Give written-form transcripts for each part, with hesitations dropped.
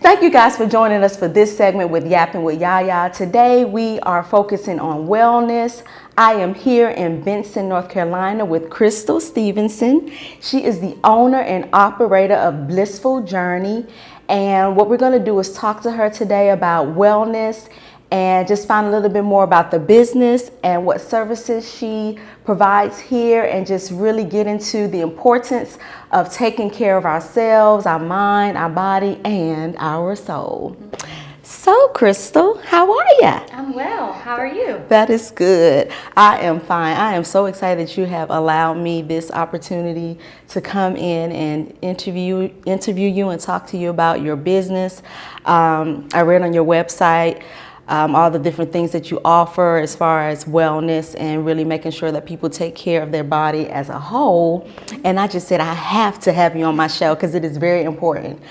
Thank you guys for joining us for this segment with Yapping with Yaya. Today we are focusing on wellness. I am here in Benson, North Carolina with Krystal Stephenson. She is the owner and operator of Blissful Journey. And what we're going to do is talk to her today about wellness and just find a little bit more about the business and what services she provides here, and just really get into the importance of taking care of ourselves, our mind, our body, and our soul. So, Krystal, how are you? I'm well. How are you? That is good. I am fine. I am so excited that you have allowed me this opportunity to come in and interview you and talk to you about your business. I read on your website all the different things that you offer as far as wellness and really making sure that people take care of their body as a whole. And I just said I have to have you on my show because it is very important.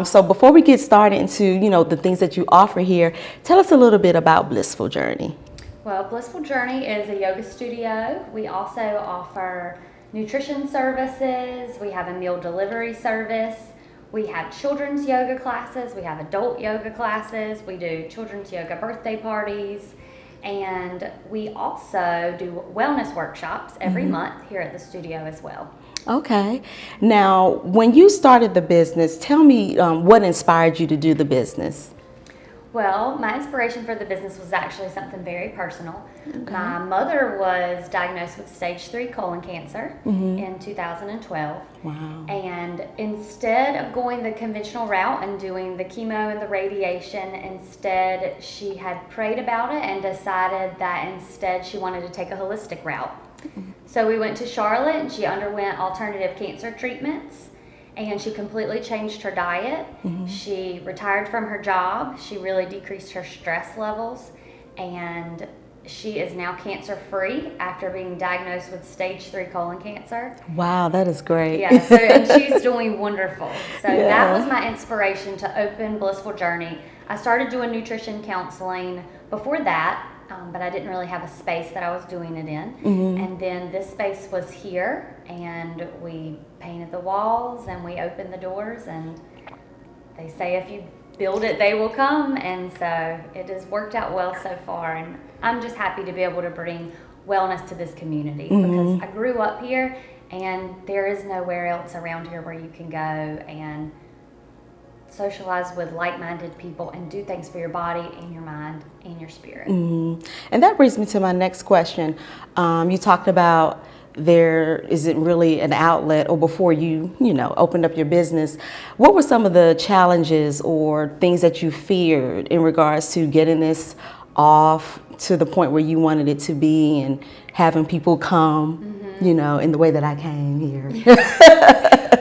So before we get started into the things that you offer here, tell us a little bit about Blissful Journey. Well, Blissful Journey is a yoga studio. We also offer nutrition services. We have a meal delivery service. We have children's yoga classes, we have adult yoga classes, we do children's yoga birthday parties, and we also do wellness workshops every month here at the studio as well. Okay. Now, when you started the business, tell me what inspired you to do the business? Well, my inspiration for the business was actually something very personal. Okay. My mother was diagnosed with stage 3 colon cancer in 2012. Wow. And instead of going the conventional route and doing the chemo and the radiation, instead she had prayed about it and decided that instead she wanted to take a holistic route. So we went to Charlotte and she underwent alternative cancer treatments. And she completely changed her diet. She retired from her job. She really decreased her stress levels. And she is now cancer-free after being diagnosed with stage 3 colon cancer. Wow, that is great. Yeah, and she's doing wonderful. So that was my inspiration to open Blissful Journey. I started doing nutrition counseling before that, but I didn't really have a space that I was doing it in. And then this space was here, and we painted the walls and we opened the doors, and they say if you build it, they will come. And so it has worked out well so far, and I'm just happy to be able to bring wellness to this community because I grew up here and there is nowhere else around here where you can go and socialize with like-minded people and do things for your body and your mind and your spirit. And that brings me to my next question. You talked about there isn't really an outlet, or before you opened up your business, what were some of the challenges or things that you feared in regards to getting this off to the point where you wanted it to be and having people come, in the way that I came here?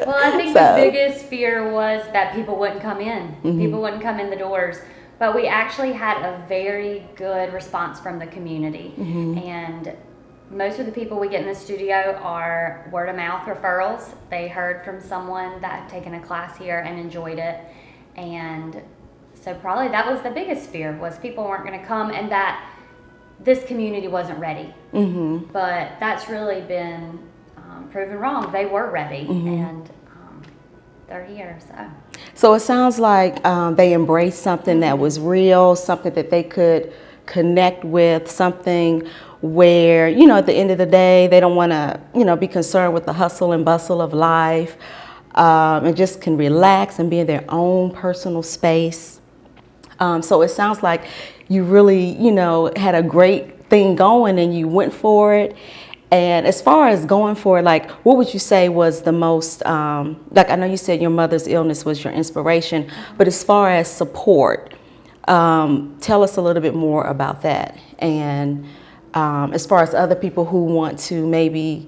Well, I think the biggest fear was that people wouldn't come in. People wouldn't come in the doors. But we actually had a very good response from the community. And most of the people we get in the studio are word of mouth referrals. They heard from someone that had taken a class here and enjoyed it. And so probably that was the biggest fear, was people weren't going to come and that this community wasn't ready. But that's really been proven wrong. They were ready, and they're here. So it sounds like they embraced something that was real, something that they could connect with, something where, at the end of the day, they don't want to, be concerned with the hustle and bustle of life, and just can relax and be in their own personal space. So it sounds like you really, had a great thing going and you went for it. And as far as going for it, like, what would you say was the most, like, I know you said your mother's illness was your inspiration, but as far as support, tell us a little bit more about that. And as far as other people who want to maybe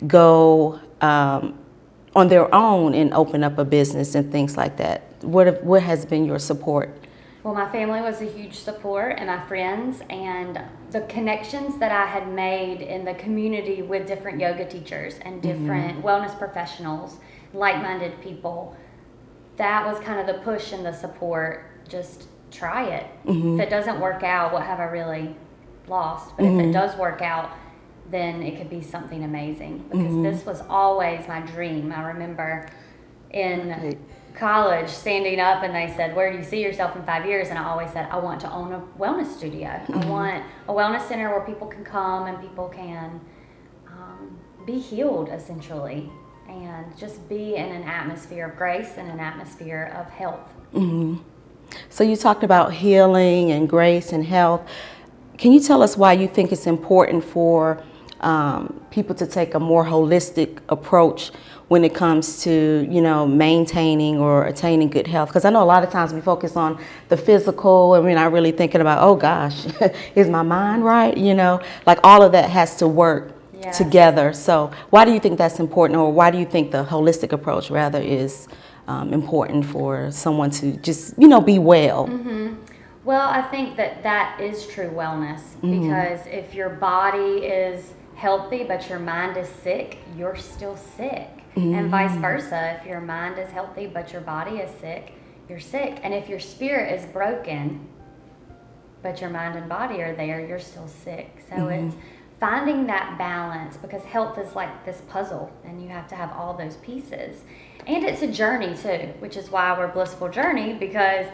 go on their own and open up a business and things like that, what has been your support? Well, my family was a huge support, and my friends, and the connections that I had made in the community with different yoga teachers and different wellness professionals, like-minded people. That was kind of the push and the support. Just try it. If it doesn't work out, what have I really lost? But if it does work out, then it could be something amazing, because this was always my dream. I remember in college standing up and they said, where do you see yourself in 5 years? And I always said, I want to own a wellness studio. I want a wellness center where people can come and people can be healed, essentially, and just be in an atmosphere of grace and an atmosphere of health. So you talked about healing and grace and health. Can you tell us why you think it's important for people to take a more holistic approach when it comes to, maintaining or attaining good health? Because I know a lot of times we focus on the physical and we're not really thinking about, oh gosh, is my mind right? Like all of that has to work together. So why do you think that's important, or why do you think the holistic approach rather is important for someone to just, be well? Well, I think that is true wellness, because if your body is healthy but your mind is sick, you're still sick. And vice versa, if your mind is healthy but your body is sick, you're sick. And if your spirit is broken but your mind and body are there, you're still sick. So it's finding that balance, because health is like this puzzle and you have to have all those pieces. And it's a journey too, which is why we're Blissful Journey, because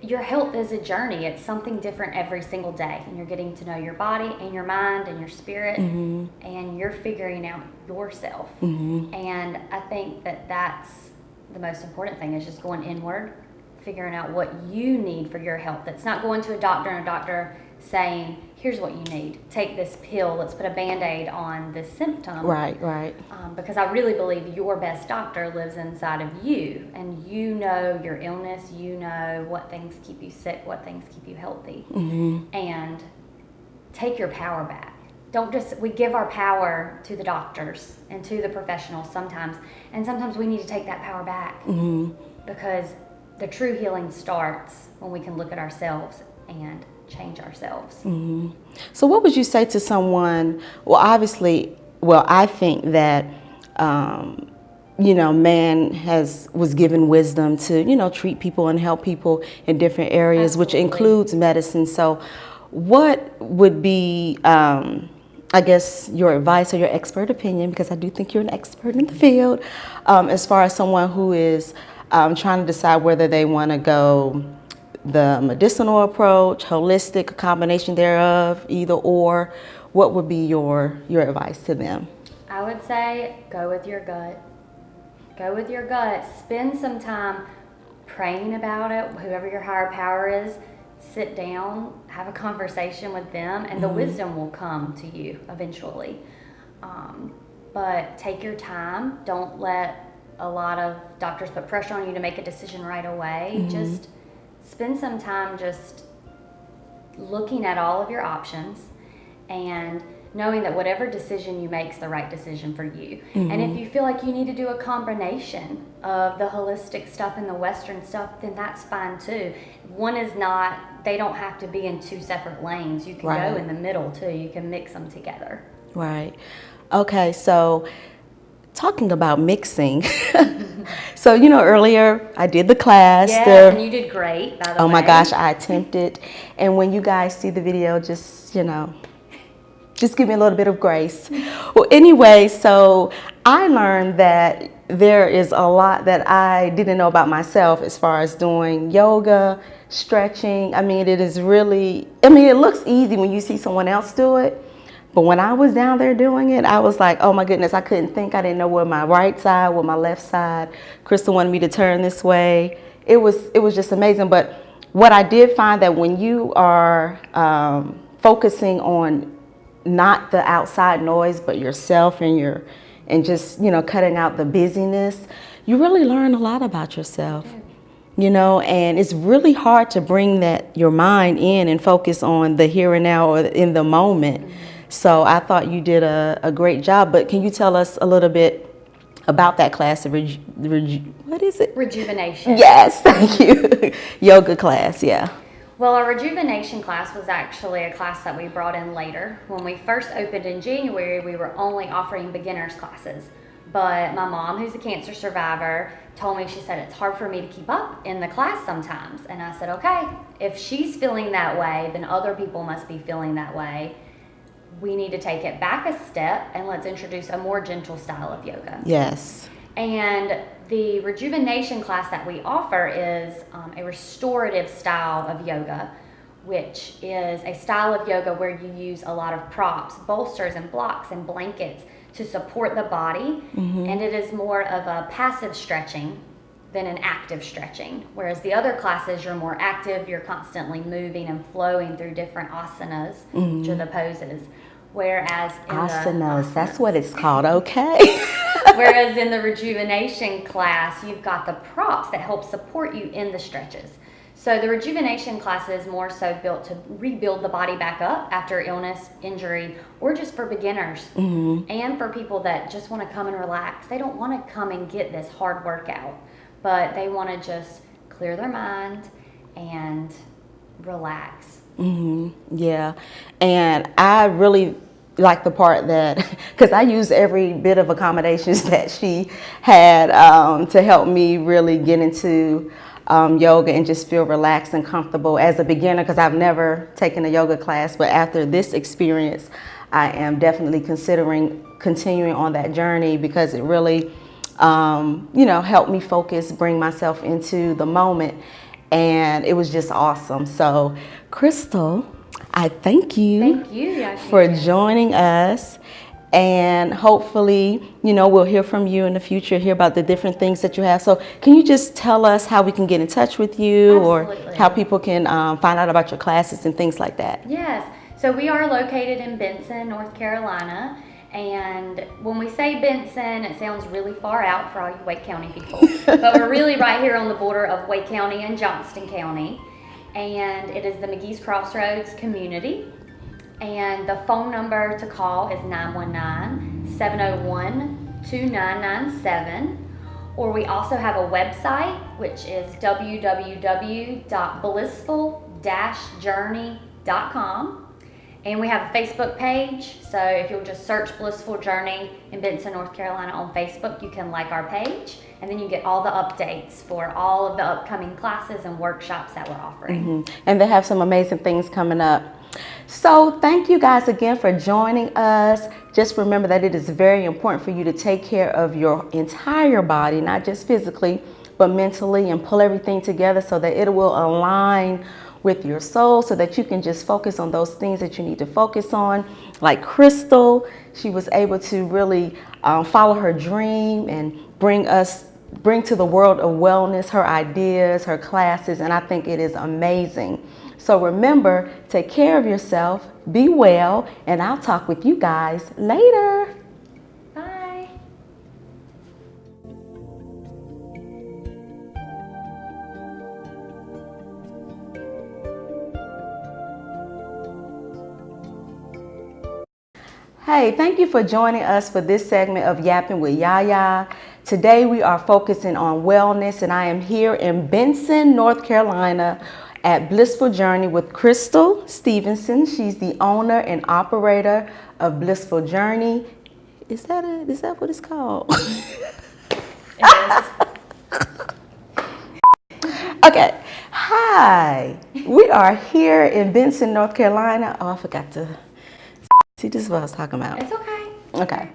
your health is a journey. It's something different every single day, and you're getting to know your body and your mind and your spirit, and you're figuring out yourself. And I think that's the most important thing, is just going inward, figuring out what you need for your health. It's not going to a doctor and a doctor saying, here's what you need, take this pill, let's put a Band-Aid on this symptom. Right. Because I really believe your best doctor lives inside of you, and you know your illness, you know what things keep you sick, what things keep you healthy. And take your power back. We give our power to the doctors and to the professionals sometimes, and sometimes we need to take that power back, because the true healing starts when we can look at ourselves and change ourselves. So what would you say to someone, I think that man was given wisdom to treat people and help people in different areas. Absolutely. Which includes medicine. So what would be I guess your advice or your expert opinion, because I do think you're an expert in the field, as far as someone who is trying to decide whether they want to go the medicinal approach, holistic, a combination thereof, either or? What would be your advice to them? I would say go with your gut. Go with your gut. Spend some time praying about it. Whoever your higher power is, sit down, have a conversation with them, and the wisdom will come to you eventually. But take your time. Don't let a lot of doctors put pressure on you to make a decision right away. Just spend some time just looking at all of your options and knowing that whatever decision you make is the right decision for you. And if you feel like you need to do a combination of the holistic stuff and the Western stuff, then that's fine too. One is not, they don't have to be in two separate lanes. You can go in the middle too. You can mix them together. Right. Okay, so talking about mixing, so earlier I did the class. Yes, and you did great, by the way. Oh my gosh, I attempted. And when you guys see the video, just give me a little bit of grace. Well, anyway, so I learned that there is a lot that I didn't know about myself as far as doing yoga, stretching. I mean, it looks easy when you see someone else do it. But when I was down there doing it, I was like, oh my goodness, I couldn't think. I didn't know where my right side, where my left side. Krystal wanted me to turn this way. It was just amazing. But what I did find, that when you are focusing on not the outside noise, but yourself and just cutting out the busyness, you really learn a lot about yourself. And it's really hard to bring your mind in and focus on the here and now or in the moment. So I thought you did a great job. But can you tell us a little bit about that class of what is it? Rejuvenation. Yes, thank you. Yoga class, yeah. Well, our rejuvenation class was actually a class that we brought in later. When we first opened in January, we were only offering beginners classes. But my mom, who's a cancer survivor, told me, she said, it's hard for me to keep up in the class sometimes. And I said, okay, if she's feeling that way, then other people must be feeling that way. We need to take it back a step and let's introduce a more gentle style of yoga. Yes. And the rejuvenation class that we offer is a restorative style of yoga, which is a style of yoga where you use a lot of props, bolsters and blocks and blankets to support the body. And it is more of a passive stretching than an active stretching. Whereas the other classes, you're more active, you're constantly moving and flowing through different asanas, which are the poses. Whereas in Asanas, that's what it's called, okay. Whereas in the rejuvenation class, you've got the props that help support you in the stretches. So the rejuvenation class is more so built to rebuild the body back up after illness, injury, or just for beginners. And for people that just want to come and relax. They don't want to come and get this hard workout, but they want to just clear their mind and relax. Yeah, and I really like the part that, because I use every bit of accommodations that she had to help me really get into yoga and just feel relaxed and comfortable as a beginner, because I've never taken a yoga class, but after this experience I am definitely considering continuing on that journey, because it really helped me focus, bring myself into the moment, and it was just awesome. So Krystal, I thank you for joining us. And hopefully, we'll hear from you in the future, hear about the different things that you have. So can you just tell us how we can get in touch with you? Absolutely. Or how people can find out about your classes and things like that? Yes. So we are located in Benson, North Carolina. And when we say Benson, it sounds really far out for all you Wake County people. But we're really right here on the border of Wake County and Johnston County. And it is the McGee's Crossroads community. And the phone number to call is 919-701-2997. Or we also have a website, which is www.blissful-journey.com. And we have a Facebook page, so if you'll just search Blissful Journey in Benson, North Carolina on Facebook, you can like our page, and then you get all the updates for all of the upcoming classes and workshops that we're offering. And they have some amazing things coming up. So thank you guys again for joining us. Just remember that it is very important for you to take care of your entire body, not just physically, but mentally, and pull everything together so that it will align with your soul, so that you can just focus on those things that you need to focus on. Like Krystal, she was able to really follow her dream and bring to the world of wellness her ideas, her classes, and I think it is amazing. So remember, take care of yourself, be well, and I'll talk with you guys later. Bye. Hey, thank you for joining us for this segment of Yapping with Yaya. Today we are focusing on wellness, and I am here in Benson, North Carolina at Blissful Journey with Krystal Stephenson. She's the owner and operator of Blissful Journey. Is that what it's called? It is. Okay. Hi. We are here in Benson, North Carolina. Oh, I forgot to see, this is what I was talking about. It's okay. Okay.